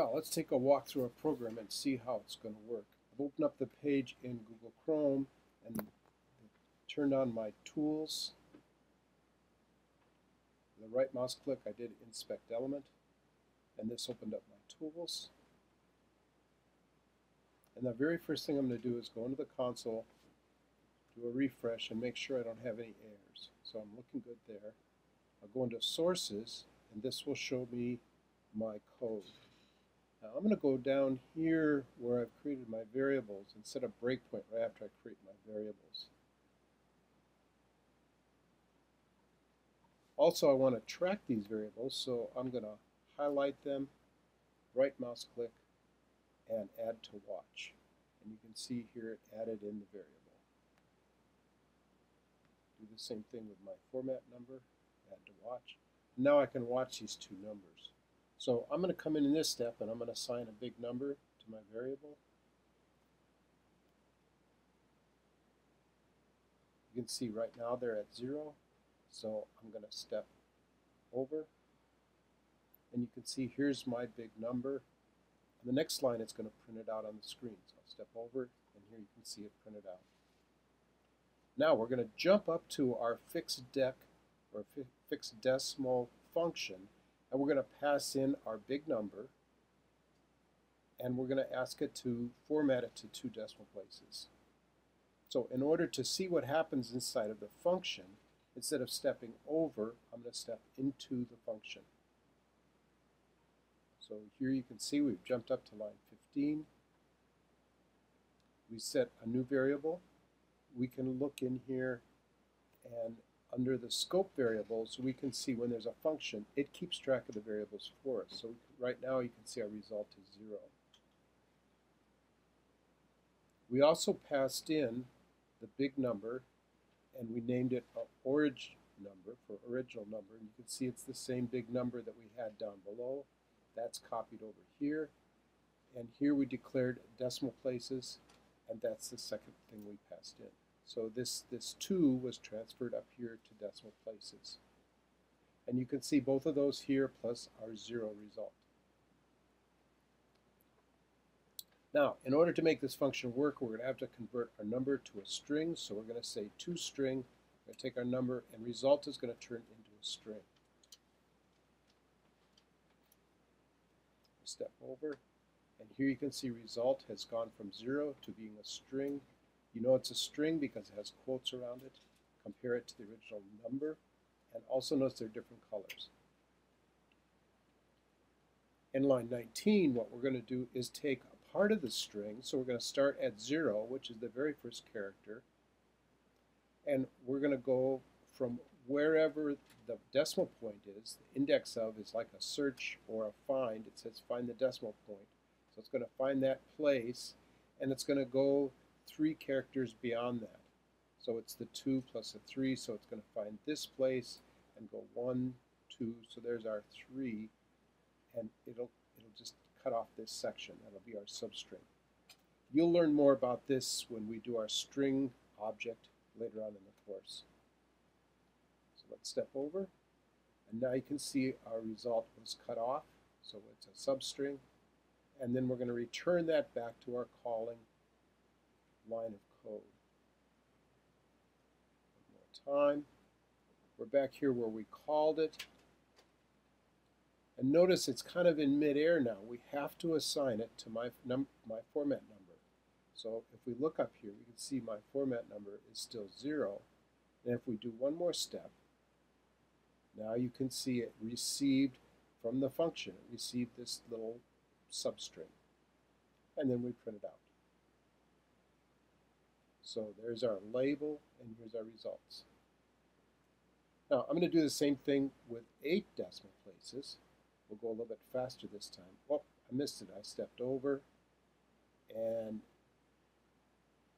Well, let's take a walk through our program and see how it's going to work. I've opened up the page in Google Chrome and turned on my tools. With the right mouse click, I did inspect element, and this opened up my tools. And the very first thing I'm going to do is go into the console, do a refresh, and make sure I don't have any errors. So I'm looking good there. I'll go into sources, and this will show me my code. Now I'm going to go down here where I've created my variables and set a breakpoint right after I create my variables. Also, I want to track these variables, so I'm going to highlight them, right mouse click, and add to watch. And you can see here it added in the variable. Do the same thing with my format number, add to watch. Now I can watch these two numbers. So I'm going to come in this step and I'm going to assign a big number to my variable. You can see right now they're at 0. So I'm going to step over. And you can see here's my big number. On the next line it's going to print it out on the screen. So I'll step over and here you can see it printed out. Now we're going to jump up to our fixed dec or fixed decimal function. And we're going to pass in our big number, and we're going to ask it to format it to 2 decimal places. So in order to see what happens inside of the function, instead of stepping over, I'm going to step into the function. So here you can see we've jumped up to line 15. We set a new variable. We can look in here and under the scope variables, we can see when there's a function, it keeps track of the variables for us. So right now you can see our result is 0. We also passed in the big number and we named it an origin number for original number. And you can see it's the same big number that we had down below. That's copied over here. And here we declared decimal places, and that's the second thing we passed in. So this 2 was transferred up here to decimal places. And you can see both of those here plus our 0 result. Now, in order to make this function work, we're going to have to convert our number to a string. So we're going to say toString. We're going to take our number, and result is going to turn into a string. Step over, and here you can see result has gone from 0 to being a string. You know it's a string because it has quotes around it. Compare it to the original number, and also notice they're different colors. In line 19, what we're going to do is take a part of the string. So we're going to start at 0, which is the very first character, and we're going to go from wherever the decimal point is. The index of is like a search or a find. It says find the decimal point. So it's going to find that place, and it's going to go 3 characters beyond that. So it's the 2 plus a 3, so it's going to find this place and go 1, 2, so there's our 3, and it'll just cut off this section. That'll be our substring. You'll learn more about this when we do our string object later on in the course. So let's step over, and now you can see our result was cut off, so it's a substring, and then we're going to return that back to our calling line of code. One more time. We're back here where we called it. And notice it's kind of in midair now. We have to assign it to my format number. So if we look up here, we can see my format number is still 0. And if we do one more step, now you can see it received from the function. It received this little substring. And then we print it out. So there's our label, and here's our results. Now I'm going to do the same thing with 8 decimal places. We'll go a little bit faster this time. Oh, I missed it. I stepped over, and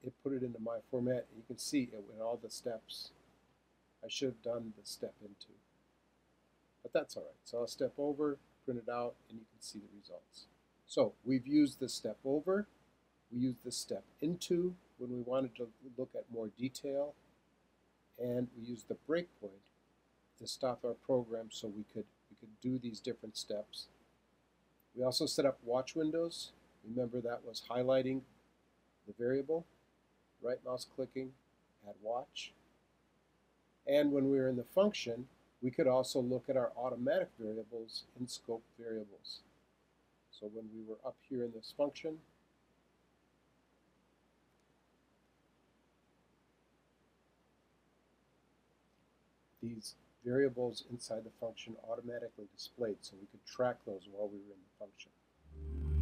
it put it into my format. You can see it went all the steps. I should have done the step into. But that's all right. So I'll step over, print it out, and you can see the results. So we've used the step over. We used the step into when we wanted to look at more detail, and we used the breakpoint to stop our program so we could do these different steps We also set up watch windows. Remember that was highlighting the variable, right mouse clicking, add watch. And when we were in the function, we could also look at our automatic variables in scope variables. So when we were up here in this function, these variables inside the function automatically displayed, so we could track those while we were in the function.